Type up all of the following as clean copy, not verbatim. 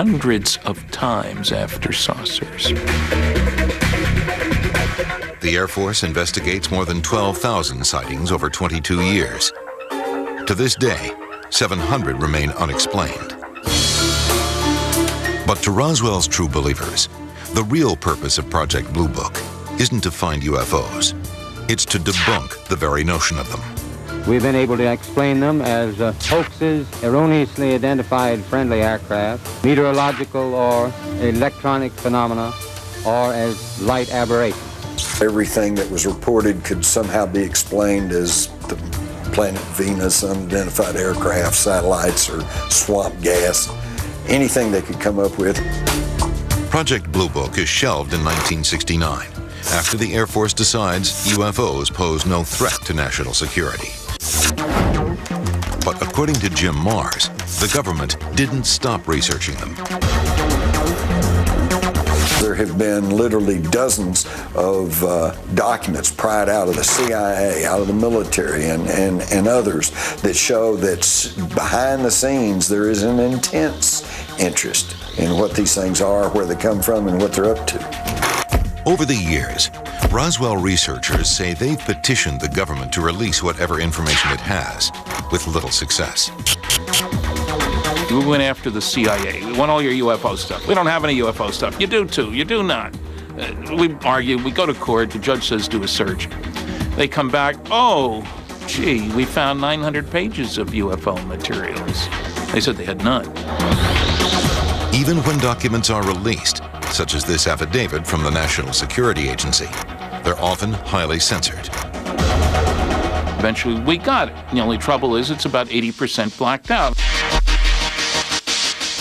hundreds of times after saucers. The Air Force investigates more than 12,000 sightings over 22 years. To this day, 700 remain unexplained. But to Roswell's true believers, the real purpose of Project Blue Book isn't to find UFOs. It's to debunk the very notion of them. We've been able to explain them as hoaxes, erroneously identified friendly aircraft, meteorological or electronic phenomena, or as light aberrations. Everything that was reported could somehow be explained as the planet Venus, unidentified aircraft, satellites, or swamp gas. Anything they could come up with. Project Blue Book is shelved in 1969 after the Air Force decides UFOs pose no threat to national security. But according to Jim Mars, the government didn't stop researching them. There have been literally dozens of documents pried out of the CIA, out of the military, and others that show that behind the scenes there is an intense interest in what these things are, where they come from, and what they're up to. Over the years, Roswell researchers say they've petitioned the government to release whatever information it has, with little success. We went after the CIA. We want all your UFO stuff. We don't have any UFO stuff. You do too. You do not. We argue. We go to court. The judge says do a search. They come back. Oh, gee, we found 900 pages of UFO materials. They said they had none. Even when documents are released, such as this affidavit from the National Security Agency, they're often highly censored. Eventually, we got it. The only trouble is it's about 80% blacked out.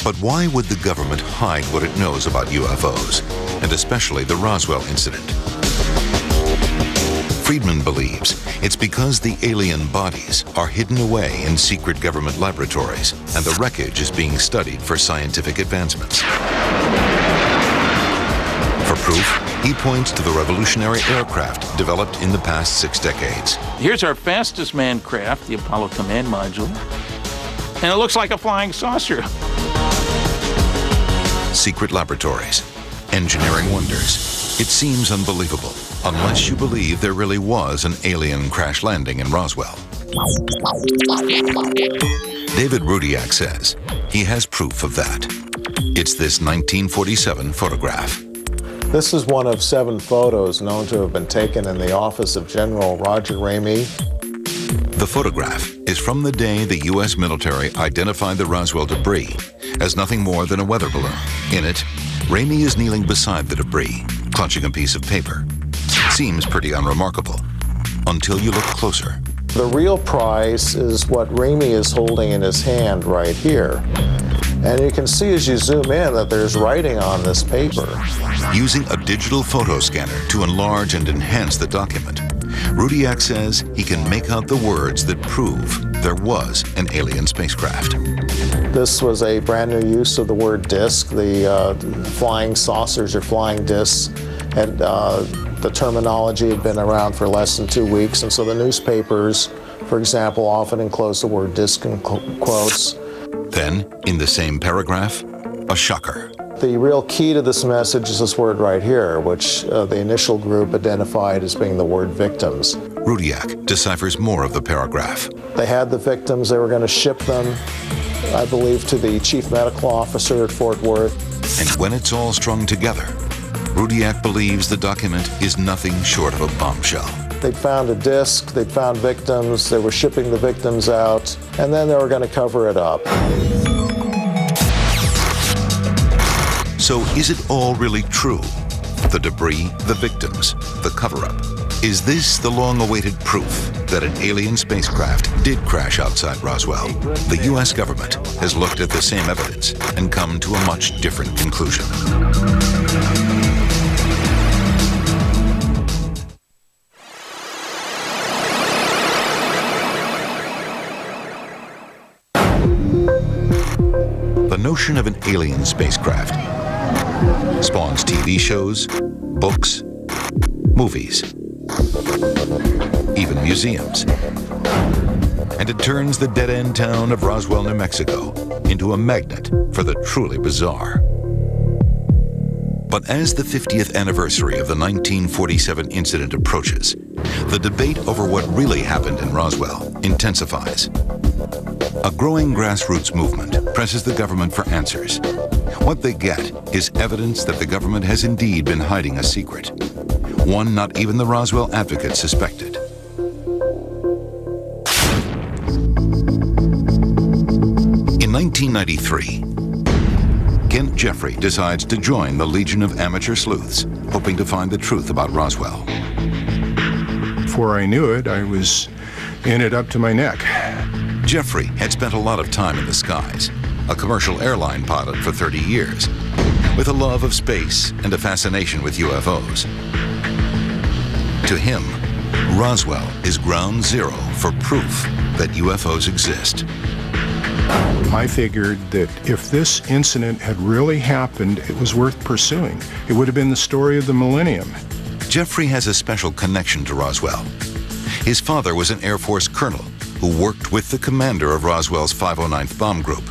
But why would the government hide what it knows about UFOs, and especially the Roswell incident? Friedman believes it's because the alien bodies are hidden away in secret government laboratories, and the wreckage is being studied for scientific advancements. For proof, he points to the revolutionary aircraft developed in the past 6 decades. Here's our fastest manned craft, the Apollo Command Module, and it looks like a flying saucer. Secret laboratories, engineering wonders. It seems unbelievable, unless you believe there really was an alien crash landing in Roswell. David Rudiak says he has proof of that. It's this 1947 photograph. This is one of 7 photos known to have been taken in the office of General Roger Ramey. The photograph is from the day the U.S. military identified the Roswell debris as nothing more than a weather balloon. In it, Ramey is kneeling beside the debris, clutching a piece of paper. Seems pretty unremarkable, until you look closer. The real prize is what Ramey is holding in his hand right here. And you can see as you zoom in that there's writing on this paper. Using a digital photo scanner to enlarge and enhance the document, Rudiak says he can make out the words that prove there was an alien spacecraft. This was a brand new use of the word disk. The flying saucers or flying disks, and the terminology had been around for less than 2 weeks, and so the newspapers, for example, often enclose the word disk in quotes. Then, in the same paragraph, a shocker. The real key to this message is this word right here, which the initial group identified as being the word victims. Rudiak deciphers more of the paragraph. They had the victims, they were going to ship them, I believe, to the chief medical officer at Fort Worth. And when it's all strung together, Rudiak believes the document is nothing short of a bombshell. They'd found a disc, they'd found victims, they were shipping the victims out, and then they were going to cover it up. So is it all really true? The debris, the victims, the cover-up. Is this the long-awaited proof that an alien spacecraft did crash outside Roswell? The U.S. government has looked at the same evidence and come to a much different conclusion. The notion of an alien spacecraft spawns TV shows, books, movies, even museums. And it turns the dead-end town of Roswell, New Mexico into a magnet for the truly bizarre. But as the 50th anniversary of the 1947 incident approaches, the debate over what really happened in Roswell intensifies. A growing grassroots movement presses the government for answers. What they get is evidence that the government has indeed been hiding a secret, one not even the Roswell advocates suspected. In 1993, Kent Jeffrey decides to join the Legion of Amateur Sleuths, hoping to find the truth about Roswell. Before I knew it, I was in it up to my neck. Jeffrey had spent a lot of time in the skies, a commercial airline pilot for 30 years, with a love of space and a fascination with UFOs. To him, Roswell is ground zero for proof that UFOs exist. I figured that if this incident had really happened, it was worth pursuing. It would have been the story of the millennium. Jeffrey has a special connection to Roswell. His father was an Air Force colonel who worked with the commander of Roswell's 509th Bomb Group.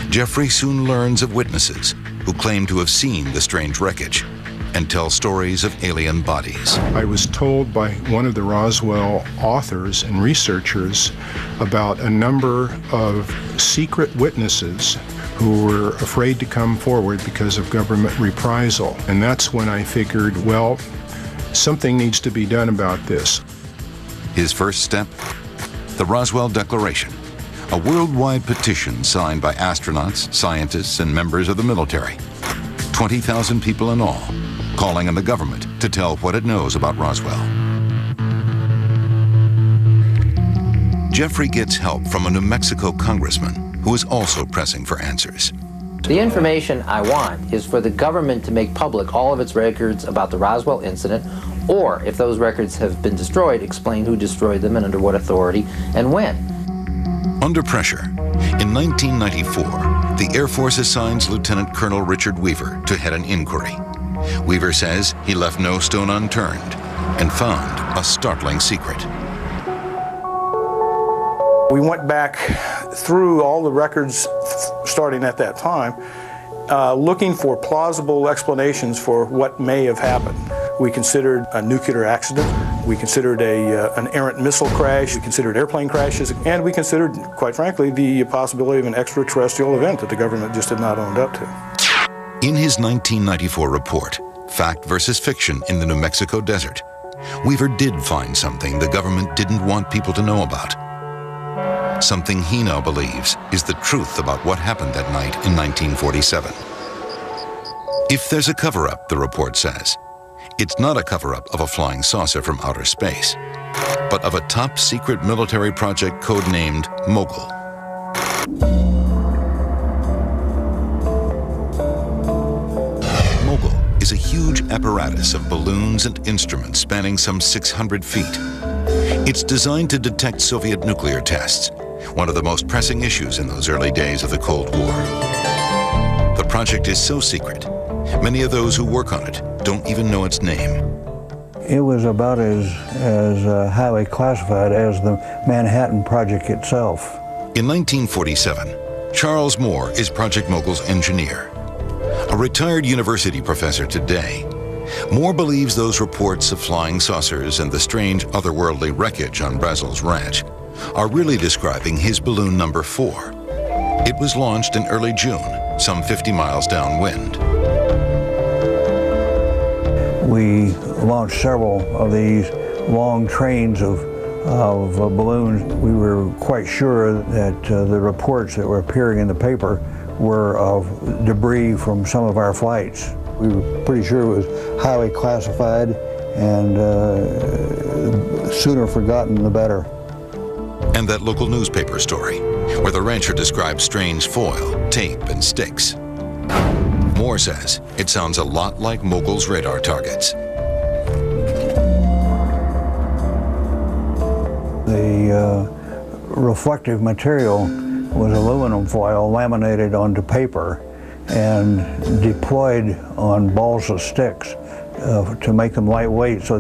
Jeffrey soon learns of witnesses who claim to have seen the strange wreckage and tell stories of alien bodies. I was told by one of the Roswell authors and researchers about a number of secret witnesses who were afraid to come forward because of government reprisal. And that's when I figured, well, something needs to be done about this. His first step? The Roswell Declaration, a worldwide petition signed by astronauts, scientists, and members of the military. 20,000 people in all, calling on the government to tell what it knows about Roswell. Jeffrey gets help from a New Mexico congressman who is also pressing for answers. The information I want is for the government to make public all of its records about the Roswell incident, or if those records have been destroyed, explain who destroyed them and under what authority and when. Under pressure, in 1994, the Air Force assigns Lieutenant Colonel Richard Weaver to head an inquiry. Weaver says he left no stone unturned and found a startling secret. We went back through all the records starting at that time, looking for plausible explanations for what may have happened. We considered a nuclear accident, we considered an errant missile crash, we considered airplane crashes, and we considered, quite frankly, the possibility of an extraterrestrial event that the government just had not owned up to. In his 1994 report, Fact versus Fiction in the New Mexico Desert, Weaver did find something the government didn't want people to know about. Something he now believes is the truth about what happened that night in 1947. If there's a cover-up, the report says, it's not a cover-up of a flying saucer from outer space, but of a top-secret military project codenamed Mogul. Mogul is a huge apparatus of balloons and instruments spanning some 600 feet. It's designed to detect Soviet nuclear tests, one of the most pressing issues in those early days of the Cold War. The project is so secret, many of those who work on it don't even know its name. It was about as highly classified as the Manhattan Project itself. In 1947, Charles Moore is Project Mogul's engineer. A retired university professor today, Moore believes those reports of flying saucers and the strange otherworldly wreckage on Brazel's ranch are really describing his balloon number 4. It was launched in early June, some 50 miles downwind. We launched several of these long trains of balloons. We were quite sure that the reports that were appearing in the paper were of debris from some of our flights. We were pretty sure it was highly classified, and sooner forgotten the better. And that local newspaper story, where the rancher describes strange foil, tape, and sticks. Moore says it sounds a lot like Mogul's radar targets. The reflective material was aluminum foil laminated onto paper and deployed on balls of sticks to make them lightweight so they